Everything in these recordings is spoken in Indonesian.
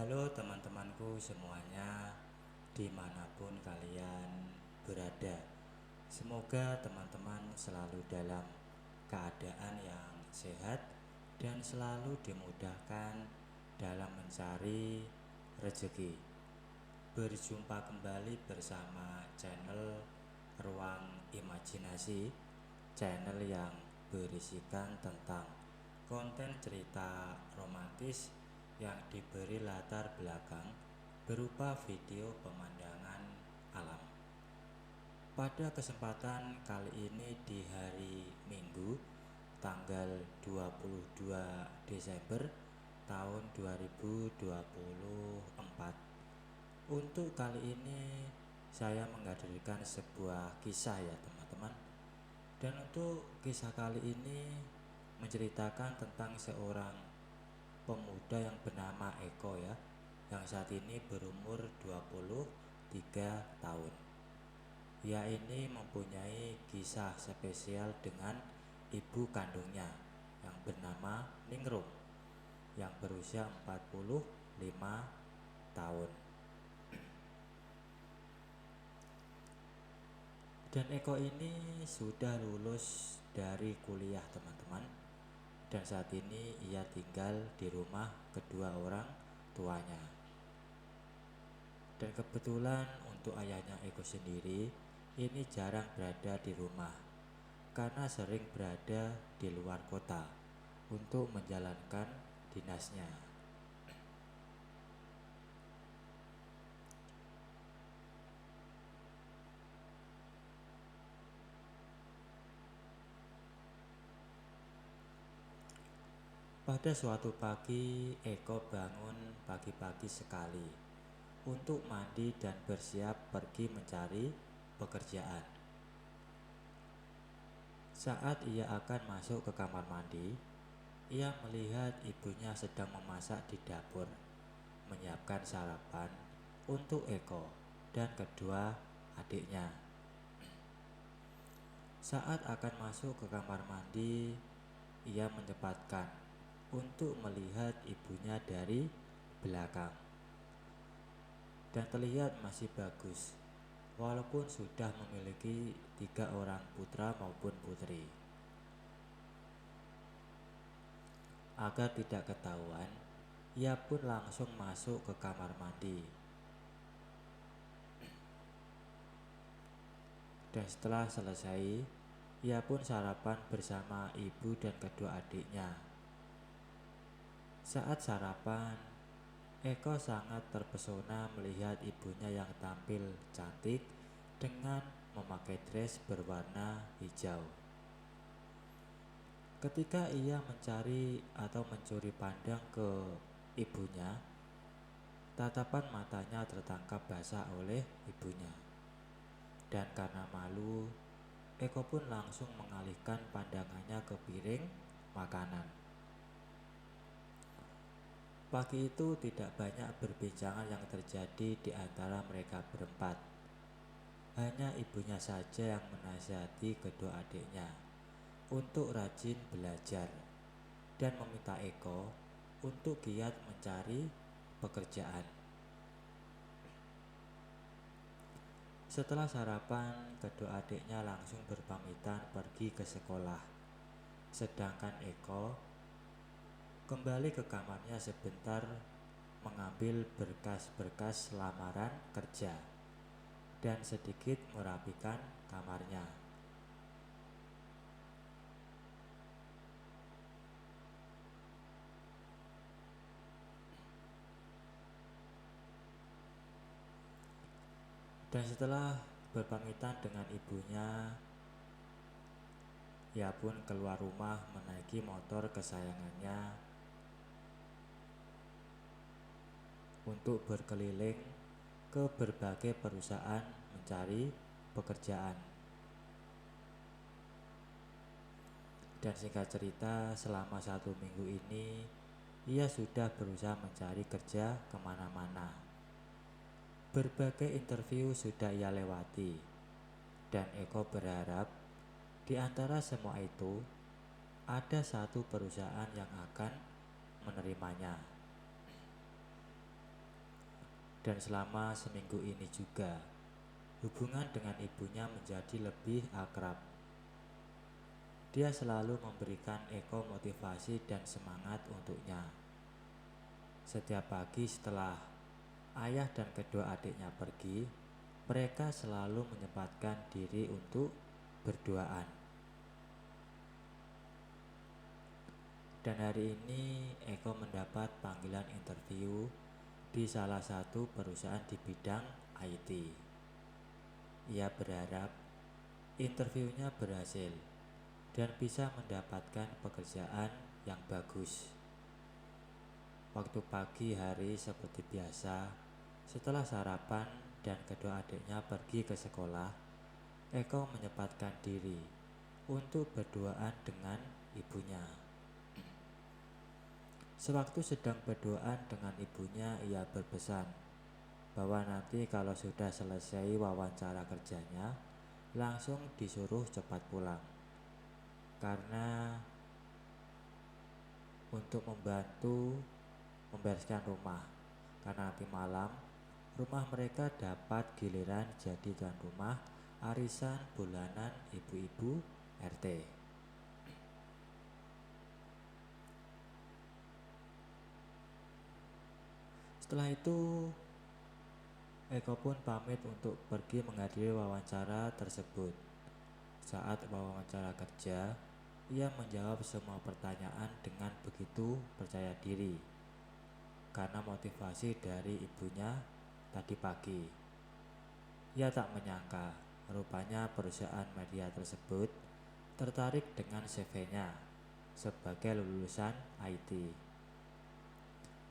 Halo teman-temanku semuanya, dimanapun kalian berada. Semoga teman-teman selalu dalam keadaan yang sehat dan selalu dimudahkan dalam mencari rezeki. Berjumpa kembali bersama channel Ruang Imajinasi, channel yang berisikan tentang konten cerita romantis yang diberi latar belakang berupa video pemandangan alam. Pada kesempatan kali ini di hari Minggu tanggal 22 Desember tahun 2024. Untuk kali ini saya menghadirkan sebuah kisah ya teman-teman. Dan untuk kisah kali ini menceritakan tentang seorang pemuda yang bernama Eko ya, yang saat ini berumur 23 tahun. Ia ini mempunyai kisah spesial dengan ibu kandungnya yang bernama Ningrum yang berusia 45 tahun. Dan Eko ini sudah lulus dari kuliah teman-teman. Dan saat ini ia tinggal di rumah kedua orang tuanya. Dan kebetulan untuk ayahnya Eko sendiri ini jarang berada di rumah karena sering berada di luar kota untuk menjalankan dinasnya. Pada suatu pagi, Eko bangun pagi-pagi sekali untuk mandi dan bersiap pergi mencari pekerjaan. Saat ia akan masuk ke kamar mandi, ia melihat ibunya sedang memasak di dapur, menyiapkan sarapan untuk Eko dan kedua adiknya. Saat akan masuk ke kamar mandi, ia menyempatkan untuk melihat ibunya dari belakang. Dan terlihat masih bagus, walaupun sudah memiliki 3 orang putra maupun putri. Agar tidak ketahuan, ia pun langsung masuk ke kamar mandi. Dan setelah selesai, ia pun sarapan bersama ibu dan kedua adiknya. Saat sarapan, Eko sangat terpesona melihat ibunya yang tampil cantik dengan memakai dress berwarna hijau. Ketika ia mencari atau mencuri pandang ke ibunya, tatapan matanya tertangkap basah oleh ibunya. Dan karena malu, Eko pun langsung mengalihkan pandangannya ke piring makanan. Pagi itu tidak banyak perbincangan yang terjadi di antara mereka berempat. Hanya ibunya saja yang menasihati kedua adiknya untuk rajin belajar dan meminta Eko untuk giat mencari pekerjaan. Setelah sarapan, kedua adiknya langsung berpamitan pergi ke sekolah. Sedangkan Eko kembali ke kamarnya sebentar mengambil berkas-berkas lamaran kerja dan sedikit merapikan kamarnya. Dan setelah berpamitan dengan ibunya, ia pun keluar rumah menaiki motor kesayangannya untuk berkeliling ke berbagai perusahaan mencari pekerjaan. Dan singkat cerita, selama 1 minggu ini ia sudah berusaha mencari kerja kemana-mana. Berbagai interview sudah ia lewati, dan Eko berharap di antara semua itu ada satu perusahaan yang akan menerimanya. Dan selama seminggu ini juga, hubungan dengan ibunya menjadi lebih akrab. Dia selalu memberikan Eko motivasi dan semangat untuknya. Setiap pagi setelah ayah dan kedua adiknya pergi, mereka selalu menyempatkan diri untuk berduaan. Dan hari ini Eko mendapat panggilan interview di salah satu perusahaan di bidang IT. Ia berharap interviewnya berhasil dan bisa mendapatkan pekerjaan yang bagus. Waktu pagi hari seperti biasa, setelah sarapan dan kedua adiknya pergi ke sekolah, Eko menyempatkan diri untuk berduaan dengan ibunya. Sewaktu sedang berduaan dengan ibunya, ia berpesan bahwa nanti kalau sudah selesai wawancara kerjanya, langsung disuruh cepat pulang. Karena untuk membantu membereskan rumah, karena nanti malam rumah mereka dapat giliran jadikan rumah arisan bulanan ibu-ibu RT. Setelah itu Eko pun pamit untuk pergi menghadiri wawancara tersebut. Saat wawancara kerja, ia menjawab semua pertanyaan dengan begitu percaya diri karena motivasi dari ibunya tadi pagi. Ia tak menyangka, rupanya perusahaan media tersebut tertarik dengan CV-nya sebagai lulusan IT.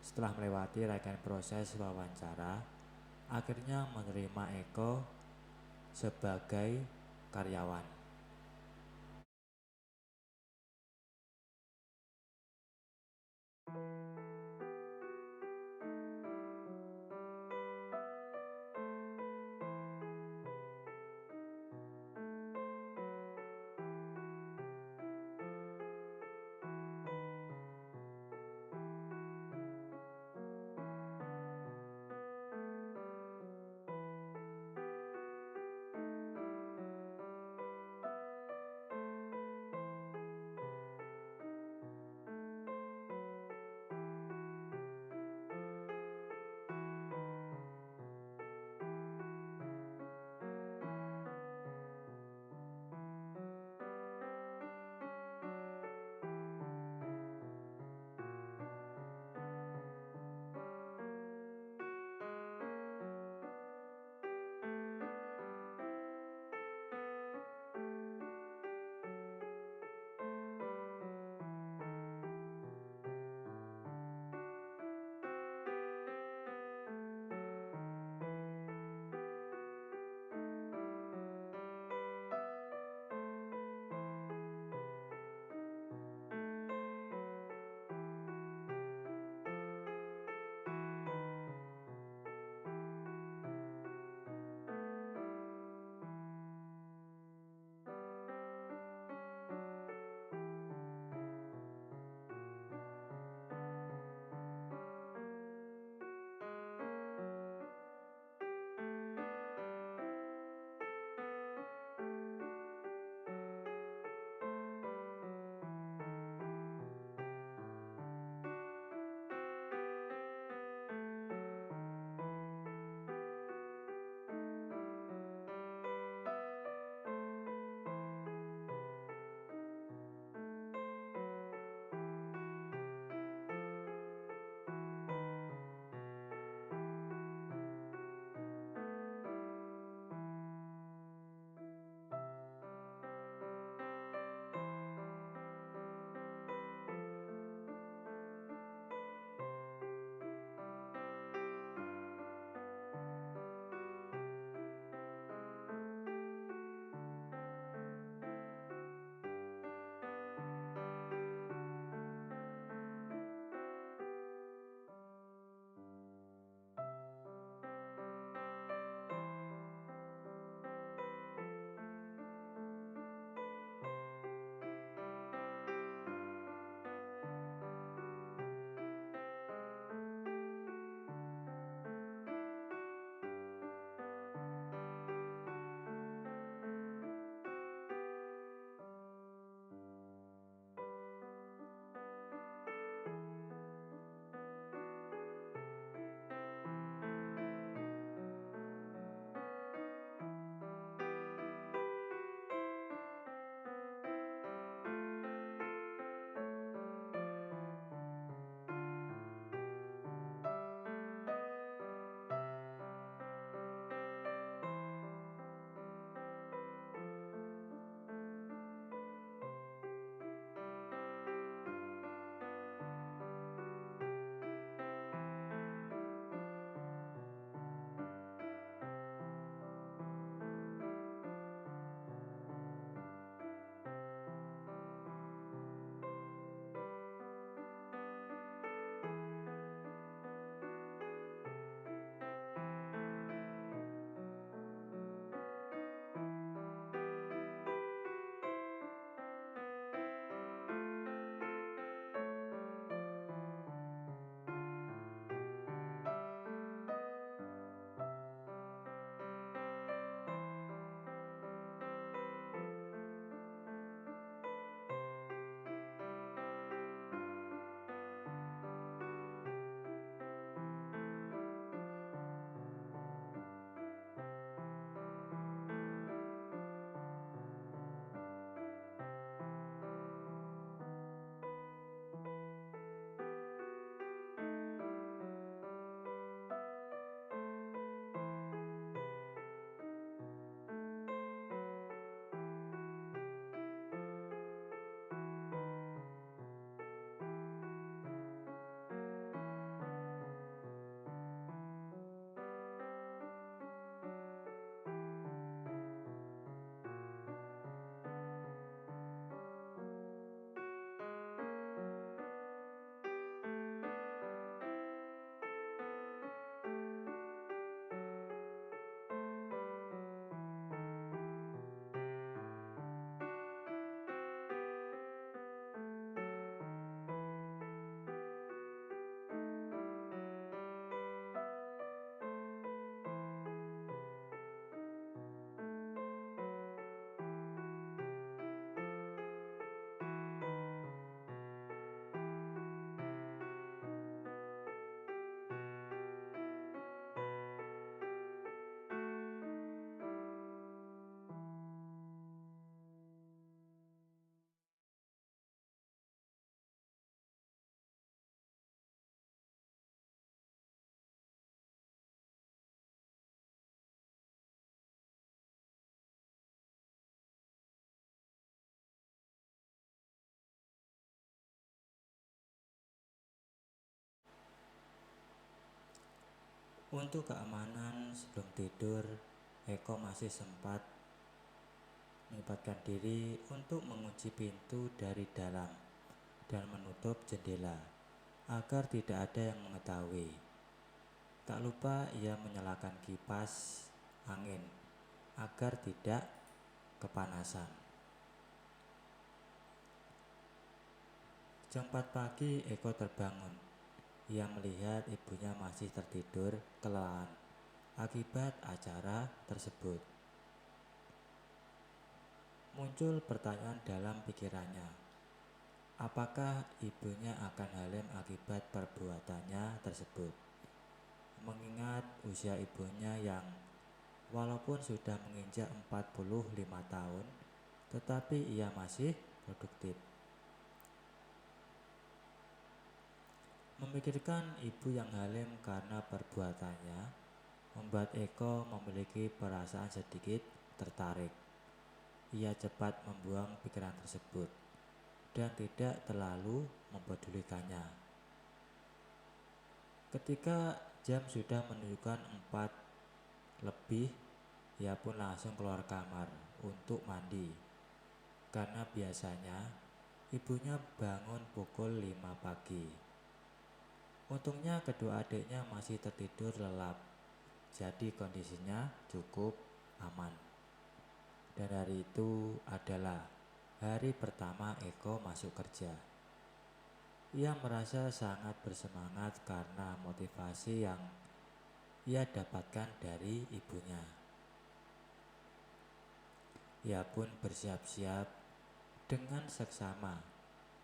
Setelah melewati rangkaian proses wawancara, akhirnya menerima Eko sebagai karyawan. Untuk keamanan sebelum tidur, Eko masih sempat menyempatkan diri untuk mengunci pintu dari dalam dan menutup jendela agar tidak ada yang mengetahui. Tak lupa ia menyalakan kipas angin agar tidak kepanasan. Jam 4 pagi Eko terbangun. Ia melihat ibunya masih tertidur kelelahan akibat acara tersebut. Muncul pertanyaan dalam pikirannya. Apakah ibunya akan halem akibat perbuatannya tersebut? Mengingat usia ibunya yang walaupun sudah menginjak 45 tahun, tetapi ia masih produktif. Memikirkan ibu yang halem karena perbuatannya membuat Eko memiliki perasaan sedikit tertarik. Ia cepat membuang pikiran tersebut dan tidak terlalu mempedulikannya. Ketika jam sudah menunjukkan 4 lebih, ia pun langsung keluar kamar untuk mandi. Karena biasanya ibunya bangun pukul 5 pagi. Untungnya kedua adiknya masih tertidur lelap, jadi kondisinya cukup aman. Dan hari itu adalah hari pertama Eko masuk kerja. Ia merasa sangat bersemangat karena motivasi yang ia dapatkan dari ibunya. Ia pun bersiap-siap dengan seksama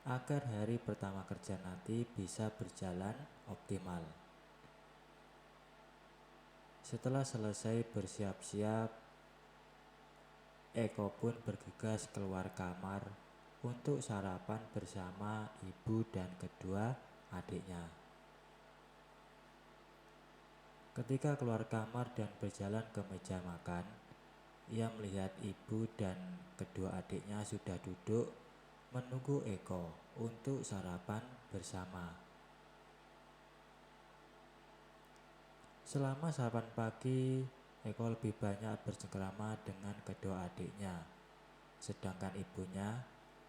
agar hari pertama kerja nanti bisa berjalan optimal. Setelah selesai bersiap-siap, Eko pun bergegas keluar kamar untuk sarapan bersama ibu dan kedua adiknya. Ketika keluar kamar dan berjalan ke meja makan, ia melihat ibu dan kedua adiknya sudah duduk menunggu Eko untuk sarapan bersama. Selama sarapan pagi, Eko lebih banyak bercengkrama dengan kedua adiknya, sedangkan ibunya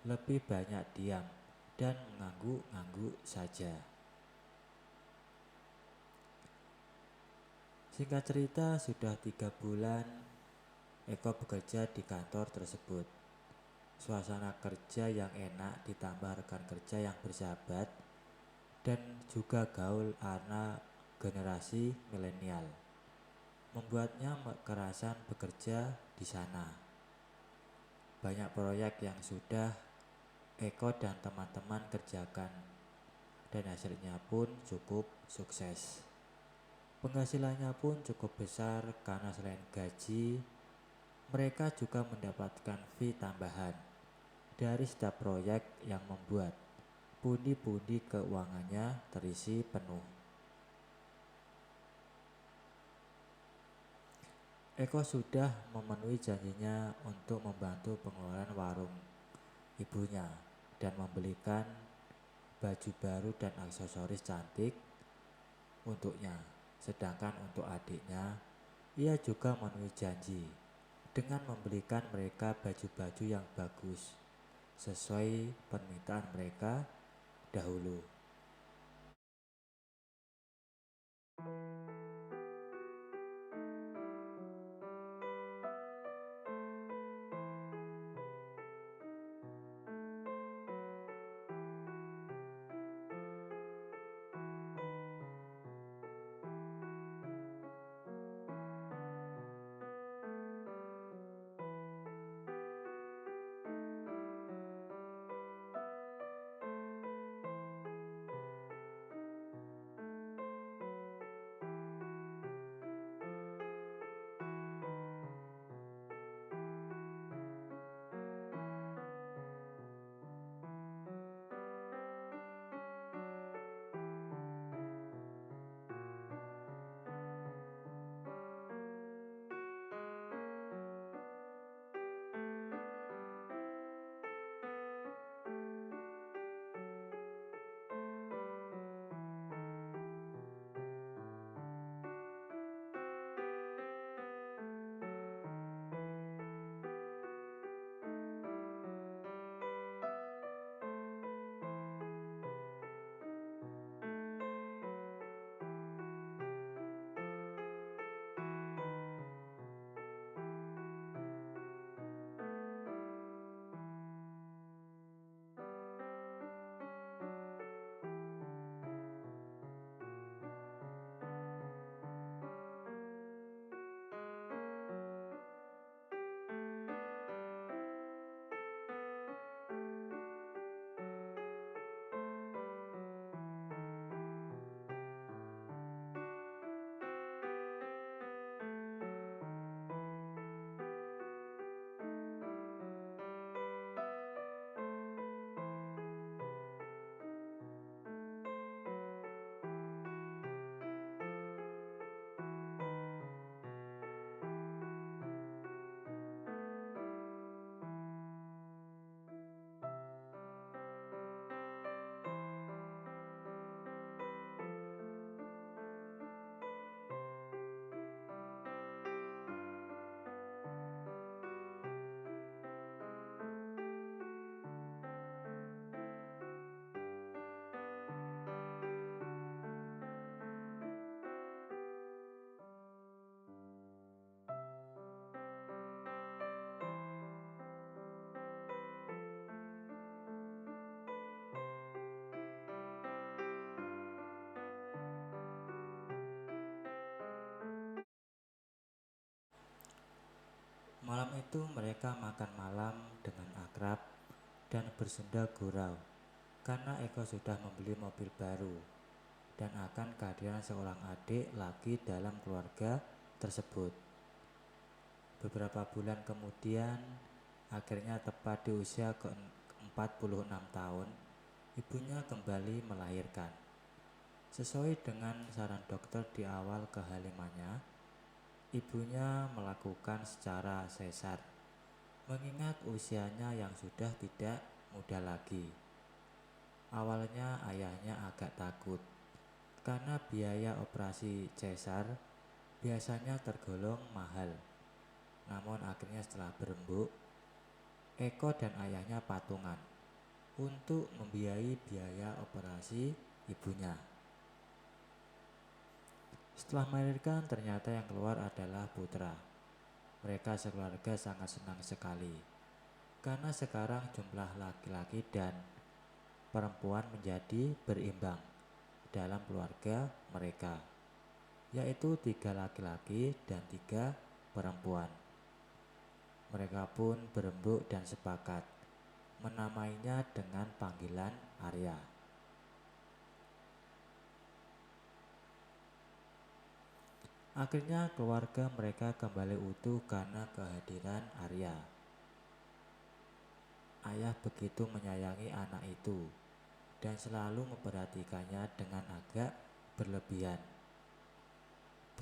lebih banyak diam dan mengangguk-angguk saja. Singkat cerita, sudah 3 bulan Eko bekerja di kantor tersebut. Suasana kerja yang enak ditambah rekan kerja yang bersahabat dan juga gaul karena generasi milenial membuatnya kerasan bekerja di sana. Banyak proyek yang sudah Eko dan teman-teman kerjakan dan hasilnya pun cukup sukses. Penghasilannya pun cukup besar karena selain gaji, mereka juga mendapatkan fee tambahan dari setiap proyek yang membuat pundi-pundi keuangannya terisi penuh. Eko sudah memenuhi janjinya untuk membantu pengelolaan warung ibunya dan membelikan baju baru dan aksesoris cantik untuknya. Sedangkan untuk adiknya, ia juga memenuhi janji dengan membelikan mereka baju-baju yang bagus sesuai permintaan mereka dahulu. Malam itu mereka makan malam dengan akrab dan bersenda gurau karena Eko sudah membeli mobil baru dan akan kehadiran seorang adik lagi dalam keluarga tersebut. Beberapa bulan kemudian, akhirnya tepat di usia ke-46 tahun, ibunya kembali melahirkan. Sesuai dengan saran dokter di awal kehamilannya, ibunya melakukan secara sesar, mengingat usianya yang sudah tidak muda lagi. Awalnya ayahnya agak takut, karena biaya operasi sesar biasanya tergolong mahal. Namun akhirnya setelah berembuk, Eko dan ayahnya patungan untuk membiayai biaya operasi ibunya. Setelah melahirkan, ternyata yang keluar adalah putra. Mereka sekeluarga sangat senang sekali, karena sekarang jumlah laki-laki dan perempuan menjadi berimbang dalam keluarga mereka, yaitu 3 laki-laki dan 3 perempuan. Mereka pun berembuk dan sepakat menamainya dengan panggilan Arya. Akhirnya keluarga mereka kembali utuh karena kehadiran Arya. Ayah begitu menyayangi anak itu dan selalu memperhatikannya dengan agak berlebihan.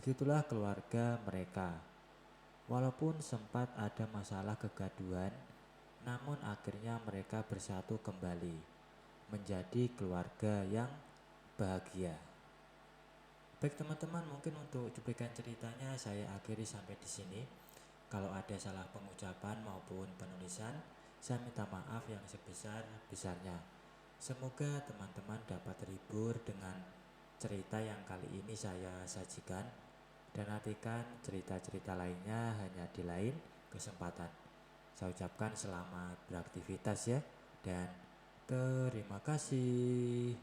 Begitulah keluarga mereka. Walaupun sempat ada masalah kegaduhan, namun akhirnya mereka bersatu kembali menjadi keluarga yang bahagia. Baik teman-teman, mungkin untuk cuplikan ceritanya saya akhiri sampai di sini. Kalau ada salah pengucapan maupun penulisan, saya minta maaf yang sebesar-besarnya. Semoga teman-teman dapat terhibur dengan cerita yang kali ini saya sajikan, dan nantikan cerita-cerita lainnya hanya di lain kesempatan. Saya ucapkan selamat beraktivitas ya, dan terima kasih.